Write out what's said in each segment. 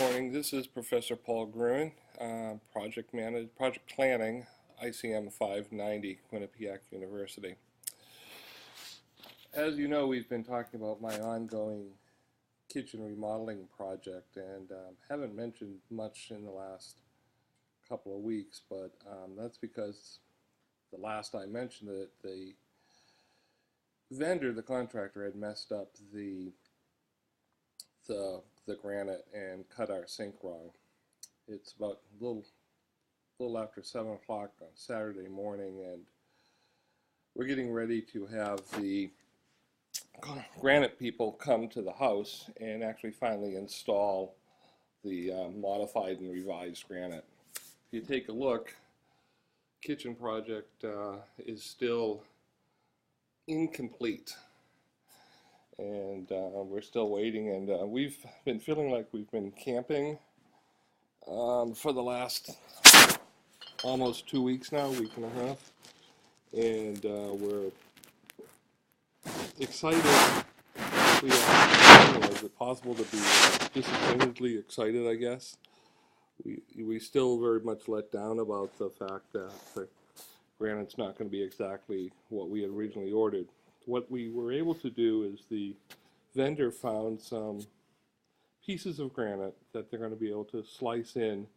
morning. This is Professor Paul Gruhn, Project Planning, ICM590, Quinnipiac University. As you know, we've been talking about my ongoing kitchen remodeling project, and haven't mentioned much in the last couple of weeks, but that's because the last I mentioned it, the vendor, the contractor, had messed up the granite and cut our sink wrong. It's about a little after 7 o'clock on Saturday morning, and we're getting ready to have the granite people come to the house and actually finally install the modified and revised granite. If you take a look, kitchen project is still incomplete. And we're still waiting, and we've been feeling like we've been camping for the last almost 2 weeks now, week and a half, and we're excited. Is it possible to be disappointedly excited, I guess? We still very much let down about the fact that the granite's not going to be exactly what we had originally ordered. What we were able to do is the vendor found some pieces of granite that they're going to be able to slice in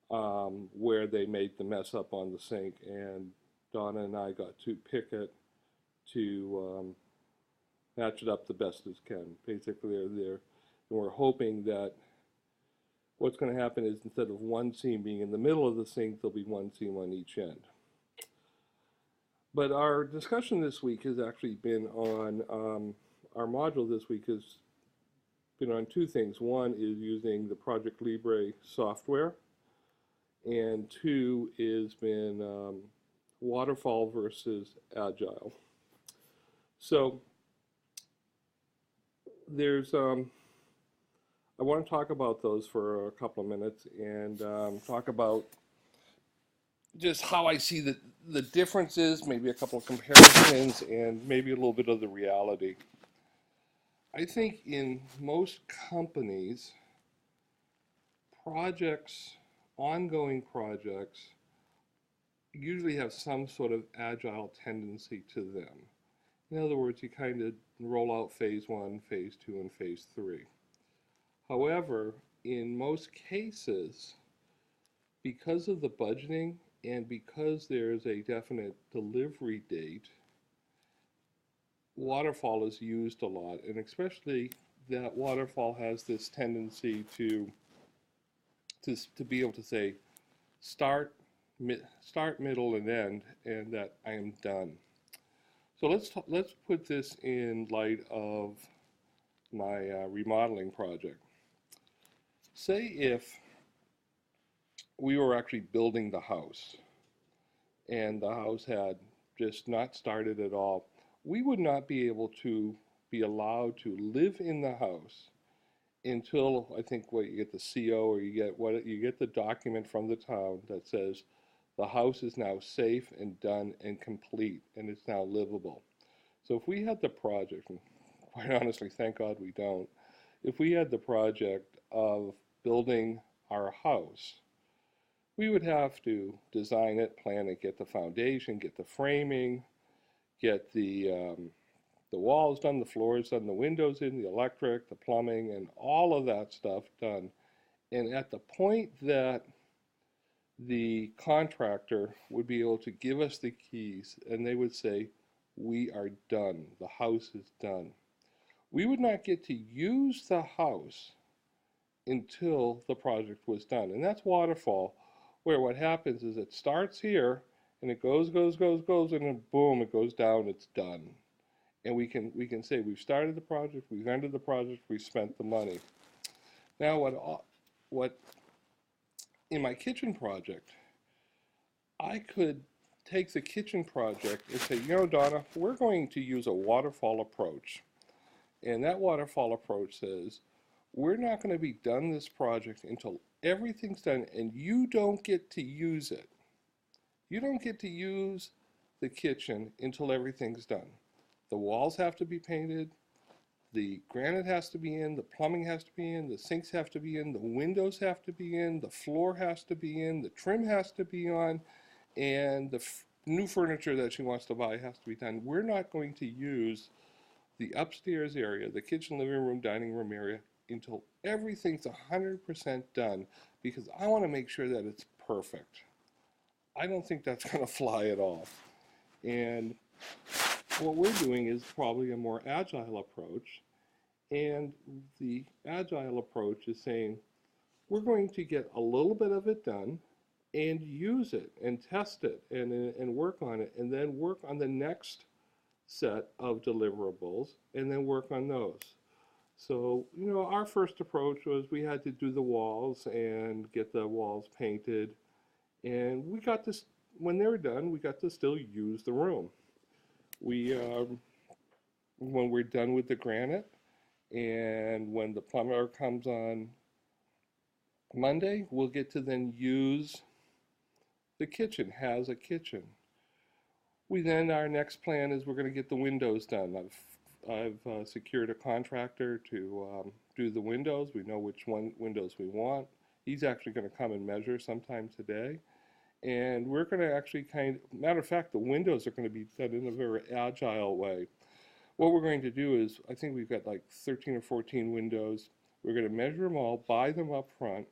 where they made the mess up on the sink, and Donna and I got to pick it to match it up the best as can. Basically, and we're hoping that what's going to happen is instead of one seam being in the middle of the sink, there'll be one seam on each end. But our discussion this week has actually been on, our module this week has been on two things. One is using the Project Libre software, and two is been waterfall versus agile. So there's, I want to talk about those for a couple of minutes and talk about just how I see the differences, maybe a couple of comparisons, and maybe a little bit of the reality. I think in most companies, ongoing projects, usually have some sort of agile tendency to them. In other words, you kind of roll out phase 1, phase 2, and phase 3. However, in most cases, because of the budgeting and because there's a definite delivery date, waterfall is used a lot, and especially that waterfall has this tendency to be able to say start, middle, and end, and that I am done. So let's put this in light of my remodeling project. Say if we were actually building the house, and the house had just not started at all, we would not be able to be allowed to live in the house until, I think, you get the CO, or you get the document from the town that says the house is now safe and done and complete, and it's now livable. So if we had the project, and quite honestly, thank God we don't, if we had the project of building our house, we would have to design it, plan it, get the foundation, get the framing, get the walls done, the floors done, the windows in, the electric, the plumbing, and all of that stuff done. And at the point that the contractor would be able to give us the keys and they would say, we are done, the house is done, we would not get to use the house until the project was done. And that's waterfall, where what happens is it starts here and it goes, and then boom, it goes down, it's done. And we can say we've started the project, we've ended the project, we've spent the money. Now what in my kitchen project, I could take the kitchen project and say, you know, Donna, we're going to use a waterfall approach. And that waterfall approach says, we're not going to be done this project until everything's done, and you don't get to use it. You don't get to use the kitchen until everything's done. The walls have to be painted, The granite has to be in, the plumbing has to be in, the sinks have to be in, the windows have to be in, the floor has to be in, the trim has to be on, and the new furniture that she wants to buy has to be done. We're not going to use the upstairs area, the kitchen, living room, dining room area, until everything's 100% done, because I want to make sure that it's perfect. I don't think that's going to fly at all. And what we're doing is probably a more agile approach. And the agile approach is saying, we're going to get a little bit of it done and use it and test it and work on it, and then work on the next set of deliverables and then work on those. So, our first approach was we had to do the walls and get the walls painted. And we got this, when they were done, we got to still use the room. When we're done with the granite and when the plumber comes on Monday, we'll get to then use the kitchen, has a kitchen. Our next plan is we're going to get the windows done. I've secured a contractor to do the windows. We know which windows we want. He's actually going to come and measure sometime today. And we're going to actually matter of fact, the windows are going to be done in a very agile way. What we're going to do is, I think we've got like 13 or 14 windows. We're going to measure them all, buy them up front,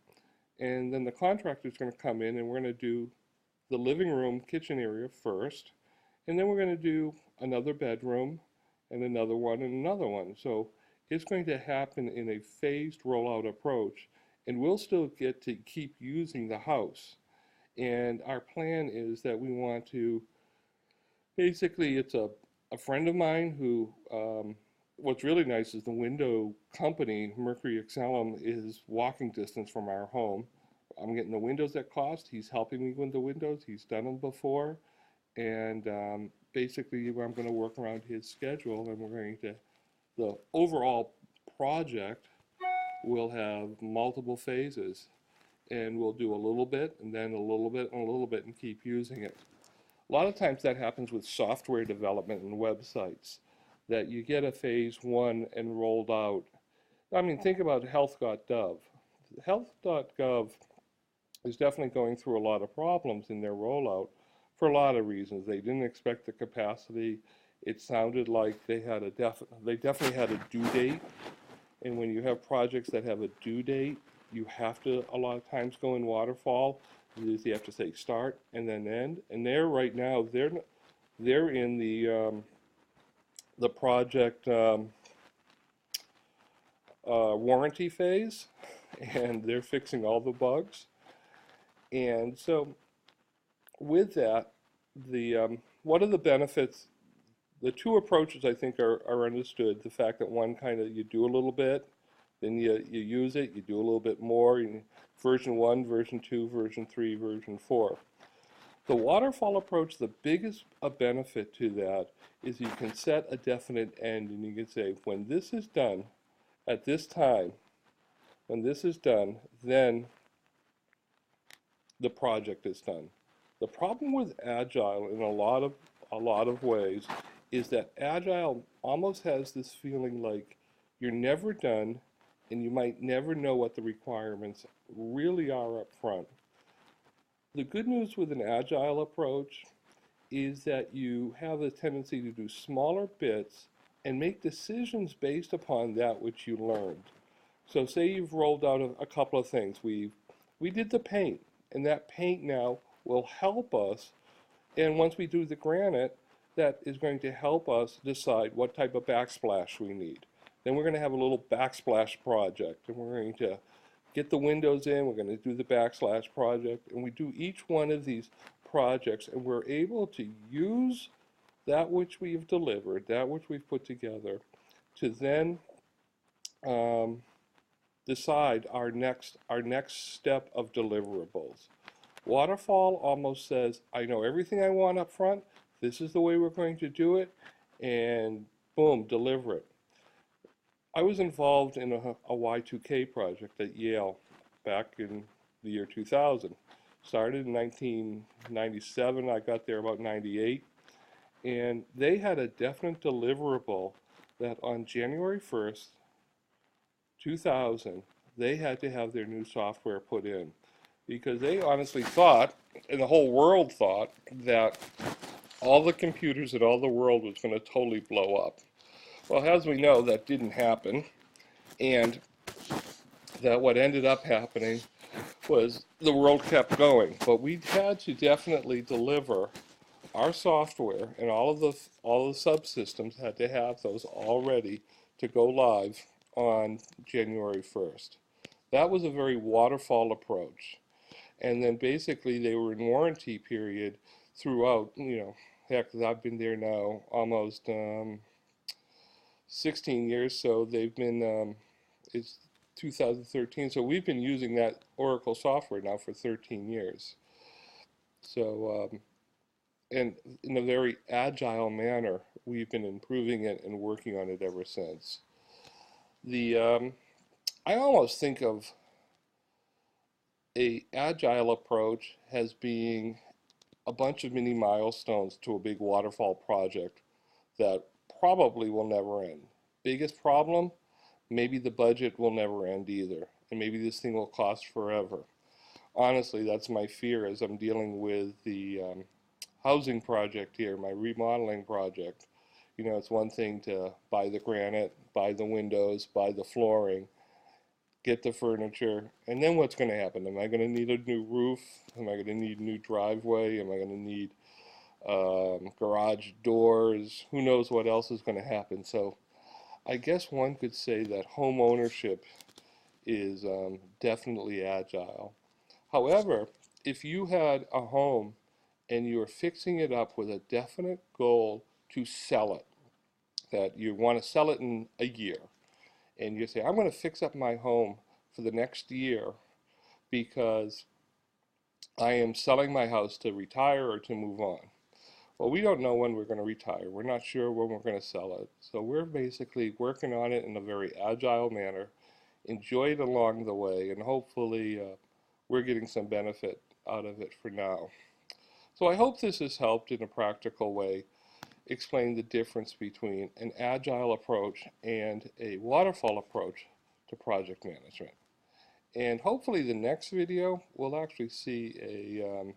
and then the contractor's going to come in and we're going to do the living room, kitchen area first, and then we're going to do another bedroom and another one and another one. So it's going to happen in a phased rollout approach, and we'll still get to keep using the house. And our plan is that we want to, basically it's a friend of mine who, what's really nice is the window company, Mercury Excellum, is walking distance from our home. I'm getting the windows at cost. He's helping me with the windows. He's done them before. And basically I'm going to work around his schedule, and we're going to, the overall project will have multiple phases. And we'll do a little bit, and then a little bit, and a little bit, and keep using it. A lot of times that happens with software development and websites, that you get a phase one and rolled out. I mean, think about health.gov. Health.gov is definitely going through a lot of problems in their rollout for a lot of reasons. They didn't expect the capacity. It sounded like they definitely had a due date. And when you have projects that have a due date, you have to, a lot of times, go in waterfall. You have to say start and then end. And they're right now, they're in the project warranty phase, and they're fixing all the bugs. And so with that, what are the benefits? The two approaches, I think, are understood. The fact that one you do a little bit, then you use it, you do a little bit more, version 1, version 2, version 3, version 4. The waterfall approach, the biggest benefit to that is you can set a definite end, and you can say, when this is done, at this time, when this is done, then the project is done. The problem with Agile in a lot of ways is that Agile almost has this feeling like you're never done, and you might never know what the requirements really are up front. The good news with an Agile approach is that you have a tendency to do smaller bits and make decisions based upon that which you learned. So say you've rolled out a couple of things. We did the paint, and that paint now will help us, and once we do the granite, that is going to help us decide what type of backsplash we need. Then we're going to have a little backsplash project, and we're going to get the windows in, we're going to do the backsplash project, and we do each one of these projects, and we're able to use that which we've delivered, that which we've put together, to then decide our next step of deliverables. Waterfall almost says, I know everything I want up front, this is the way we're going to do it, and boom, deliver it. I was involved in a Y2K project at Yale back in the year 2000. Started in 1997, I got there about 98, and they had a definite deliverable that on January 1st, 2000, they had to have their new software put in because they honestly thought, and the whole world thought, that all the computers in all the world was going to totally blow up. Well, as we know, that didn't happen, and that what ended up happening was the world kept going. But we had to definitely deliver our software, and all the subsystems had to have those all ready to go live on January 1st. That was a very waterfall approach. And then basically they were in warranty period throughout, heck, I've been there now almost 16 years, so they've been, it's 2013, so we've been using that Oracle software now for 13 years. So, and in a very agile manner, we've been improving it and working on it ever since. I almost think of a agile approach as being a bunch of mini milestones to a big waterfall project that probably will never end. Biggest problem? Maybe the budget will never end either, and maybe this thing will cost forever. Honestly, that's my fear as I'm dealing with the housing project here, my remodeling project. It's one thing to buy the granite, buy the windows, buy the flooring, get the furniture, and then what's going to happen? Am I going to need a new roof? Am I going to need a new driveway? Am I going to need garage doors? Who knows what else is going to happen? So I guess one could say that home ownership is definitely agile. However, if you had a home and you were fixing it up with a definite goal to sell it, that you want to sell it in a year, and you say, I'm going to fix up my home for the next year because I am selling my house to retire or to move on. Well, we don't know when we're going to retire. We're not sure when we're going to sell it. So we're basically working on it in a very agile manner, enjoy it along the way, and hopefully we're getting some benefit out of it for now. So I hope this has helped in a practical way explain the difference between an agile approach and a waterfall approach to project management. And hopefully the next video we'll actually see a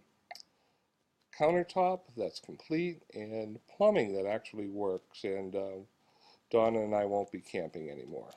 countertop that's complete and plumbing that actually works, and Donna and I won't be camping anymore.